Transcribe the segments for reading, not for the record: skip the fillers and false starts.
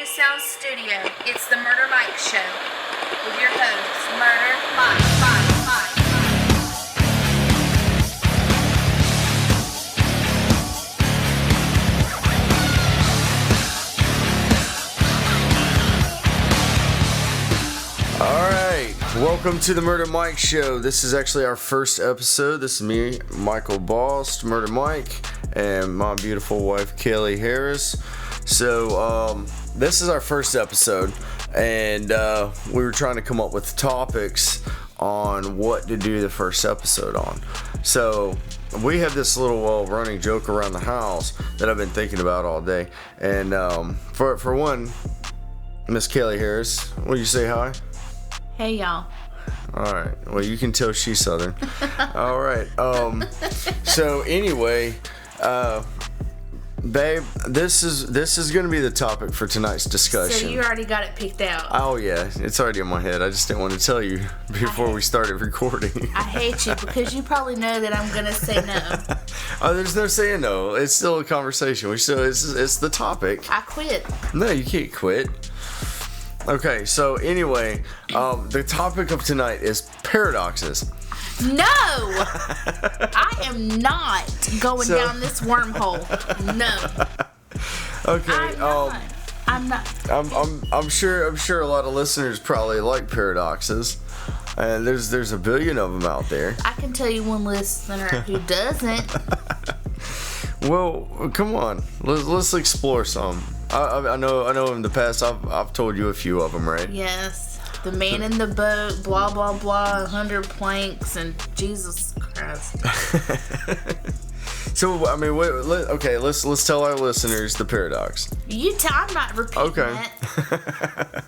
Mary Sound Studio. It's the Murder Mike Show with your hosts, Murder Mike. Alright, welcome to the Murder Mike Show. This is actually our first episode. This is me, Michael Bost, Murder Mike, and my beautiful wife, Kelly Harris. So, this is our first episode, and we were trying to come up with topics on what to do the first episode on. So, we have this little running joke around the house that I've been thinking about all day. And for one, Miss Kelly Harris, will you say hi? Hey, y'all. All right. Well, you can tell she's Southern. All right. So anyway, babe, this is going to be the topic for tonight's discussion. So you already got it picked out. Oh yeah, it's already in my head. I just didn't want to tell you before we started recording. I hate you because you probably know that I'm going to say no. Oh, there's no saying no. It's still a conversation. It's the topic. I quit. No, you can't quit. Okay, so anyway, the topic of tonight is paradoxes. No! I am not going down this wormhole. No. Okay, I'm not. I'm sure a lot of listeners probably like paradoxes, and there's a billion of them out there. I can tell you one listener who doesn't. Well, come on, let's explore some. I know. In the past, I've told you a few of them, right? Yes, the man in the boat, blah blah blah, 100 planks, and Jesus Christ. So I mean, let's tell our listeners the paradox. I'm not repeating Okay. that.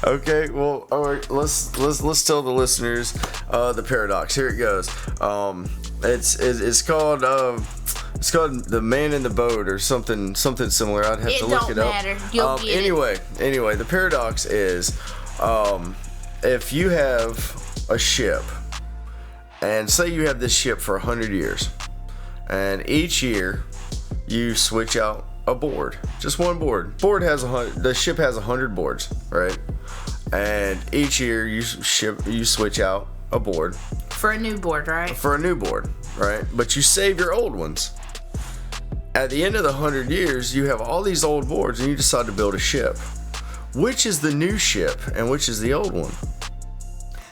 Okay. Well, all right. Let's tell the listeners the paradox. Here it goes. It's called. It's called The Man in the Boat or something similar. I'd have to look it up. It don't matter. You'll get it. Anyway, the paradox is if you have a ship, and say you have this ship for 100 years, and each year you switch out a board, just one board. The ship has 100 boards, right? And each year you switch out a board. For a new board, right? For a new board, right? But you save your old ones. At the end of the 100 years, you have all these old boards and you decide to build a ship. Which is the new ship and which is the old one?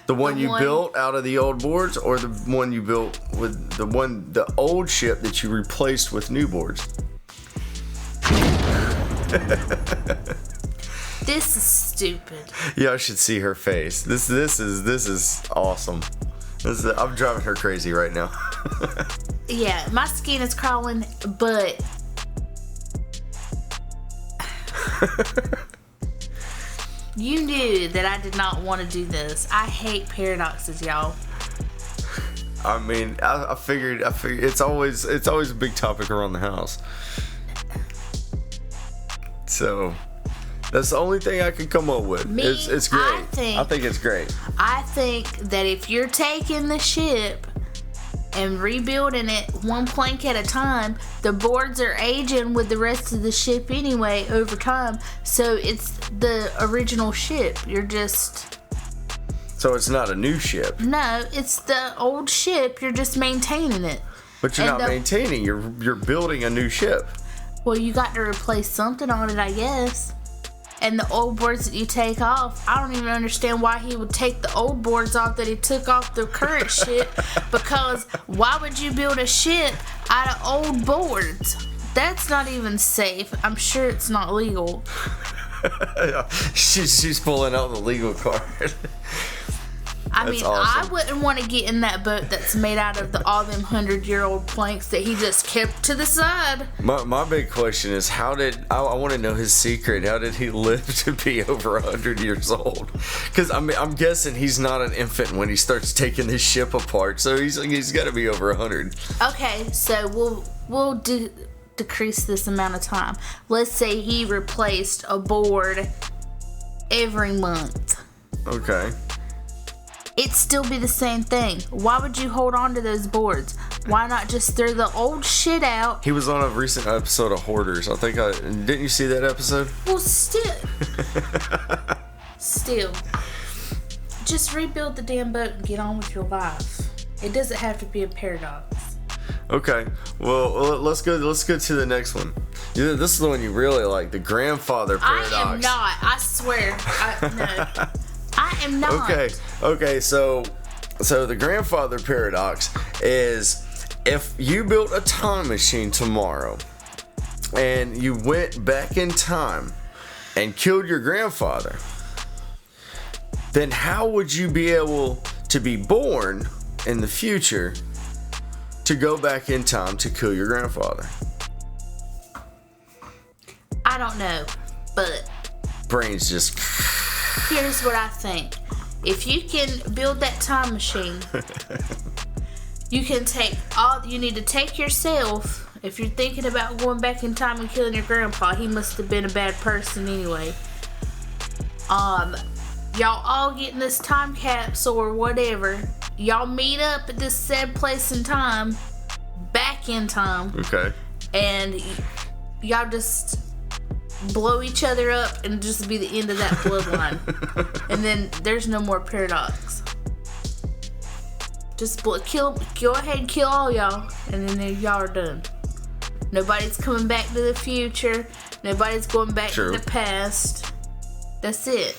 The one you built out of the old boards, or the one you built with the old ship that you replaced with new boards? This is stupid. Y'all should see her face. This is awesome. I'm driving her crazy right now. Yeah, my skin is crawling, but you knew that I did not want to do this. I hate paradoxes, y'all. I mean, I figured it's always a big topic around the house. So that's the only thing I could come up with. It's great. I think it's great. I think that if you're taking the ship and rebuilding it one plank at a time, the boards are aging with the rest of the ship anyway over time. So it's the original ship. So it's not a new ship. No, it's the old ship. You're just maintaining it. But you're not maintaining. You're building a new ship. Well, you got to replace something on it, I guess. And the old boards that you take off, I don't even understand why he would take the old boards off that he took off the current ship. Because why would you build a ship out of old boards? That's not even safe. I'm sure it's not legal. She's pulling out the legal card. I mean, awesome. I wouldn't want to get in that boat that's made out of all them 100-year-old planks that he just kept to the side. My big question is, I want to know his secret. How did he live to be over 100 years old? Because I'm guessing he's not an infant when he starts taking his ship apart. So he's got to be over 100. Okay, so we'll decrease this amount of time. Let's say he replaced a board every month. Okay. It'd still be the same thing. Why would you hold on to those boards? Why not just throw the old shit out? He was on a recent episode of Hoarders. Didn't you see that episode? Well, still, Still, just rebuild the damn boat and get on with your life. It doesn't have to be a paradox. Okay, well, let's go to the next one. Yeah, this is the one you really like, the grandfather paradox. I am not. I swear. No. I am not. Okay. So the grandfather paradox is, if you built a time machine tomorrow and you went back in time and killed your grandfather, then how would you be able to be born in the future to go back in time to kill your grandfather? I don't know, but brains just... Here's what I think. If you can build that time machine, you can take all... You need to take yourself. If you're thinking about going back in time and killing your grandpa, he must have been a bad person anyway. Y'all all get in this time capsule or whatever. Y'all meet up at this said place in time, back in time. Okay. And y'all just blow each other up and just be the end of that bloodline. And then there's no more paradox. Just go ahead and kill all y'all, and then y'all are done. Nobody's coming back to the future. Nobody's going back to the past. That's it.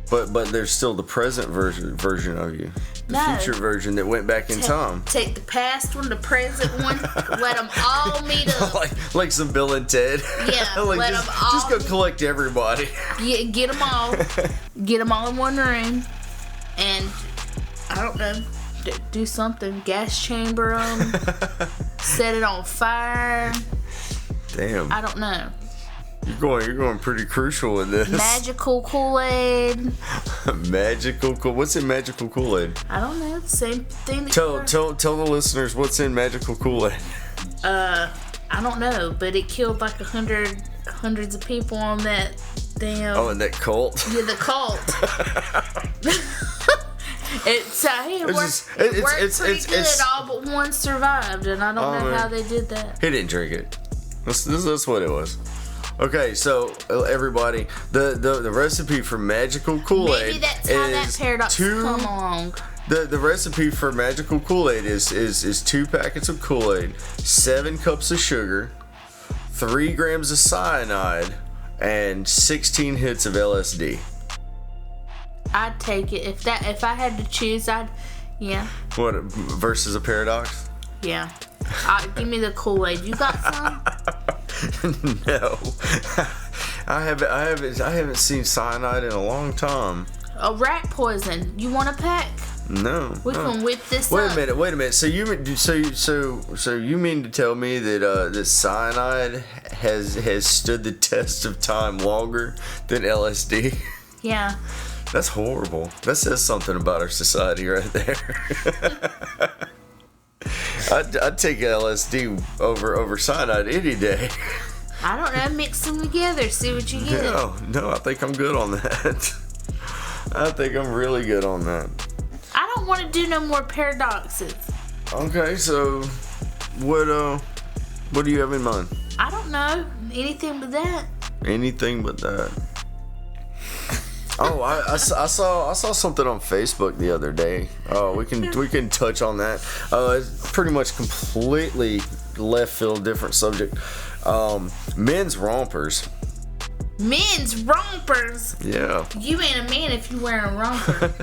But there's still the present version of you. The future version that went back in time. Take the past one, the present one, let them all meet up. like some Bill and Ted. Yeah, like just go collect everybody. Get them all. Get them all in one room. And, I don't know, do something. Gas chamber them. Set it on fire. Damn. I don't know. You're going pretty crucial in this. Magical Kool-Aid. What's in magical Kool-Aid? I don't know. Same thing. Tell the listeners what's in magical Kool-Aid. I don't know, but it killed like hundreds of people on that damn. Oh, and that cult. Yeah, the cult. It worked pretty good. All but one survived, and I don't know how they did that. He didn't drink it. That's what it was. Okay, so everybody, the recipe for magical Kool-Aid. Maybe that's how that paradox come along. The recipe for magical Kool-Aid is 2 packets of Kool-Aid, 7 cups of sugar, 3 grams of cyanide, and 16 hits of LSD. I'd take it if I had to choose. Yeah. What versus a paradox? Yeah. Give me the Kool-Aid. You got some? No. I haven't seen cyanide in a long time. A rat poison. You want a pack? No. We can whip this Wait up. a minute. So you mean to tell me that cyanide has stood the test of time longer than LSD? Yeah. That's horrible. That says something about our society right there. I'd take LSD over cyanide any day. I don't know. Mix them together. See what you get. No. I think I'm good on that. I think I'm really good on that. I don't want to do no more paradoxes. Okay, so what do you have in mind? I don't know. Anything but that. Anything but that. Oh, I saw something on Facebook the other day. We can touch on that. It's pretty much completely left field, different subject. Men's rompers. Men's rompers? Yeah. You ain't a man if you wearing a romper.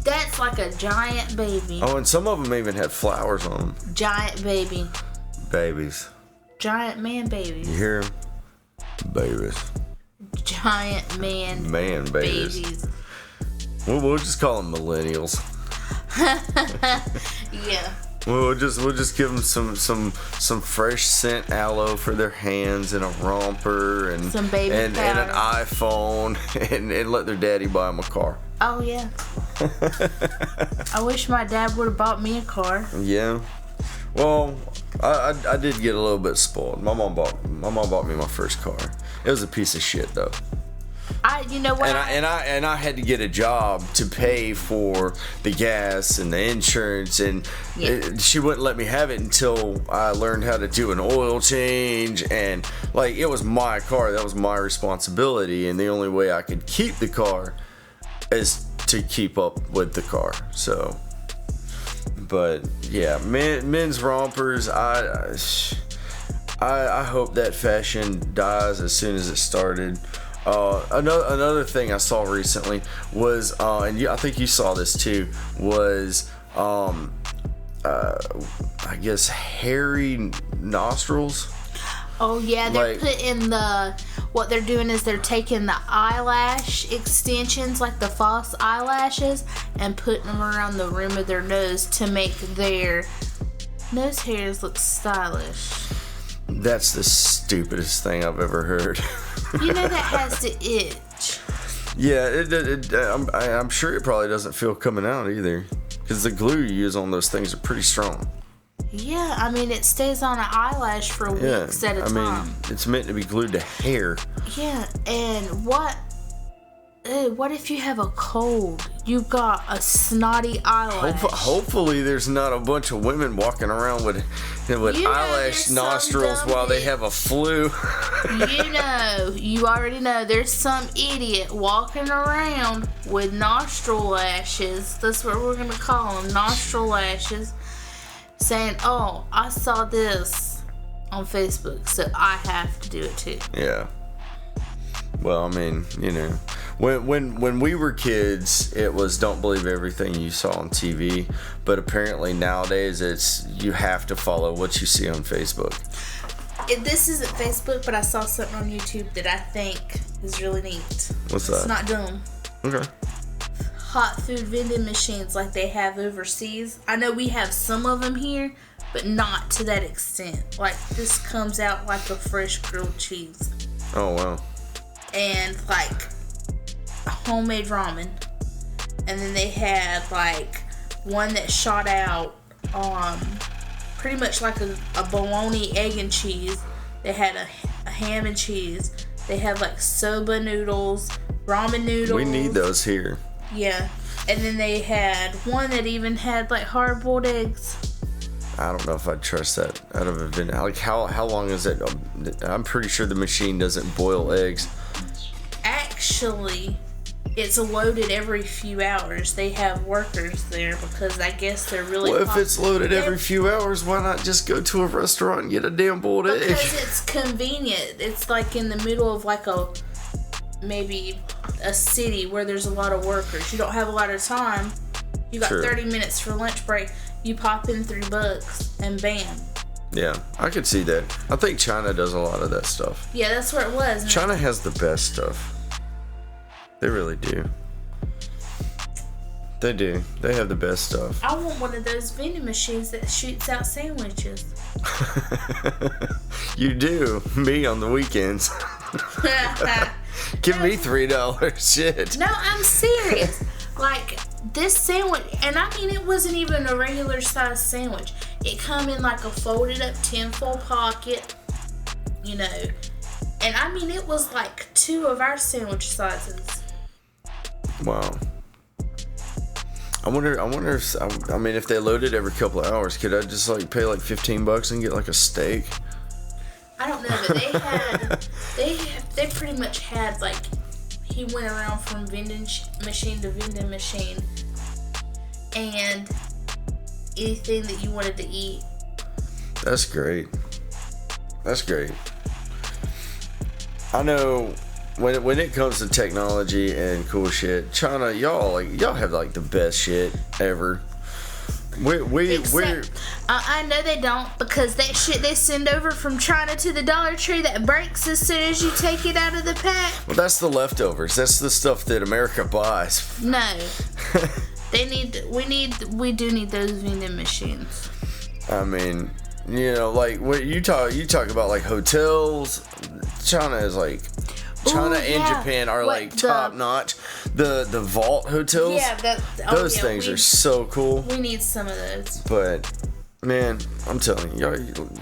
That's like a giant baby. Oh, and some of them even had flowers on them. Giant baby. Babies. Giant man babies. You hear them? Babies. Giant man babies. We'll just call them millennials. Yeah. We'll just give them some fresh scent aloe for their hands and a romper and some baby and an iPhone and let their daddy buy them a car. Oh yeah. I wish my dad would have bought me a car. Yeah. Well, I did get a little bit spoiled. My mom bought me my first car. It was a piece of shit though. You know what? And I had to get a job to pay for the gas and the insurance, and she wouldn't let me have it until I learned how to do an oil change, and like it was my car, that was my responsibility, and the only way I could keep the car is to keep up with the car. So, but yeah, men's rompers, I hope that fashion dies as soon as it started. Another thing I saw recently was, and I think you saw this too, was I guess hairy nostrils. Oh yeah, they're putting what they're doing is they're taking the eyelash extensions, like the false eyelashes, and putting them around the rim of their nose to make their nose hairs look stylish. That's the stupidest thing I've ever heard. You know that has to itch. Yeah, I'm sure it probably doesn't feel coming out either, because the glue you use on those things are pretty strong. Yeah, I mean, it stays on an eyelash for weeks at a time. I mean, it's meant to be glued to hair. Yeah, and what if you have a cold? You've got a snotty eyelash. Hopefully there's not a bunch of women walking around with eyelash nostrils while they have a flu. You already know there's some idiot walking around with nostril lashes. That's what we're going to call them, nostril lashes. Saying, oh, I saw this on Facebook, so I have to do it too. Yeah. Well, I mean, when we were kids, it was don't believe everything you saw on TV. But apparently nowadays, it's you have to follow what you see on Facebook. This isn't Facebook, but I saw something on YouTube that I think is really neat. What's that? It's not dumb. Okay. Hot food vending machines like they have overseas. I know we have some of them here, but not to that extent. Like this comes out like a fresh grilled cheese. Oh wow. And like homemade ramen. And then they had like one that shot out pretty much like a bologna egg and cheese. They had a ham and cheese. They had like soba noodles, ramen noodles. We need those here. Yeah. And then they had one that even had like hard-boiled eggs. I don't know if I'd trust that out of a vending. Like how long is it? I'm pretty sure the machine doesn't boil eggs. Actually, it's loaded every few hours. They have workers there because I guess they're really... Well, if it's loaded every few hours, why not just go to a restaurant and get a damn boiled egg? Because it's convenient. It's like in the middle of like maybe a city where there's a lot of workers. You don't have a lot of time. You got 30 minutes for lunch break. You pop in $3 and bam. Yeah, I could see that. I think China does a lot of that stuff. Yeah, that's where it was. China has the best stuff. They really do. They do. They have the best stuff. I want one of those vending machines that shoots out sandwiches. You do. Me on the weekends. Give me $3. Shit. No, I'm serious. Like, this sandwich, and I mean, it wasn't even a regular size sandwich. It come in like a folded up tinfoil pocket, and I mean, it was like 2 of our sandwich sizes. Wow. I wonder if, I mean, if they load it every couple of hours, could I just like pay like $15 and get like a steak? I don't know, but they pretty much had like, he went around from vending machine to vending machine, and anything that you wanted to eat. That's great. That's great. I know when it comes to technology and cool shit, China, y'all have like the best shit ever. I know they don't, because that shit they send over from China to the Dollar Tree that breaks as soon as you take it out of the pack. Well, that's the leftovers. That's the stuff that America buys. No. We do need those vending machines. I mean, like when you talk about like hotels, China is like, China and Japan are like top notch. The vault hotels. Yeah, those things are so cool. We need some of those. But man, I'm telling you,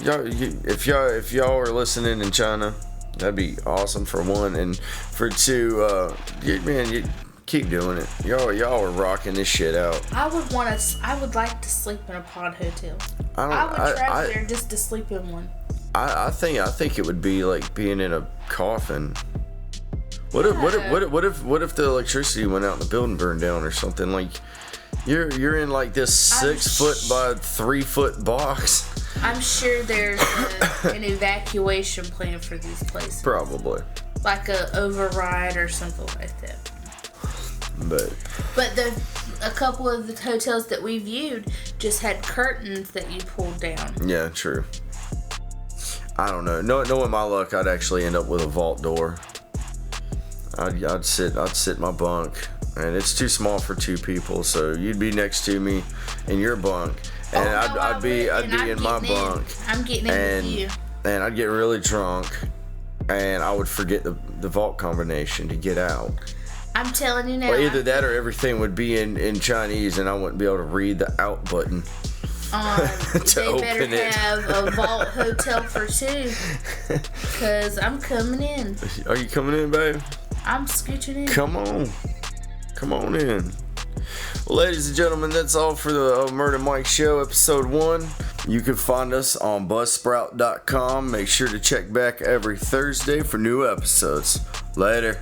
y'all, if y'all are listening in China, That'd be awesome for one, and for two, you keep doing it. Y'all are rocking this shit out. I would like to sleep in a pod hotel. I would travel there just to sleep in one. I think it would be like being in a coffin. What if the electricity went out and the building burned down or something? Like you're in like this 6 foot by 3 foot box. I'm sure there's an evacuation plan for these places. Probably. Like a override or something like that. But a couple of the hotels that we viewed just had curtains that you pulled down. Yeah, true. I don't know. Knowing my luck, I'd actually end up with a vault door. I'd sit in my bunk, and it's too small for 2 people. So you'd be next to me in your bunk, and I'd be in my bunk. I'm getting in with you. And I'd get really drunk, and I would forget the vault combination to get out. I'm telling you now. Well, either that or everything would be in Chinese, and I wouldn't be able to read the out button. They better have a vault hotel for 2, because I'm coming in. Are you coming in, babe? I'm scooching in. Come on in. Well, ladies and gentlemen, that's all for the Murder Mike Show, episode 1. You can find us on buzzsprout.com. Make sure to check back every Thursday for new episodes. Later.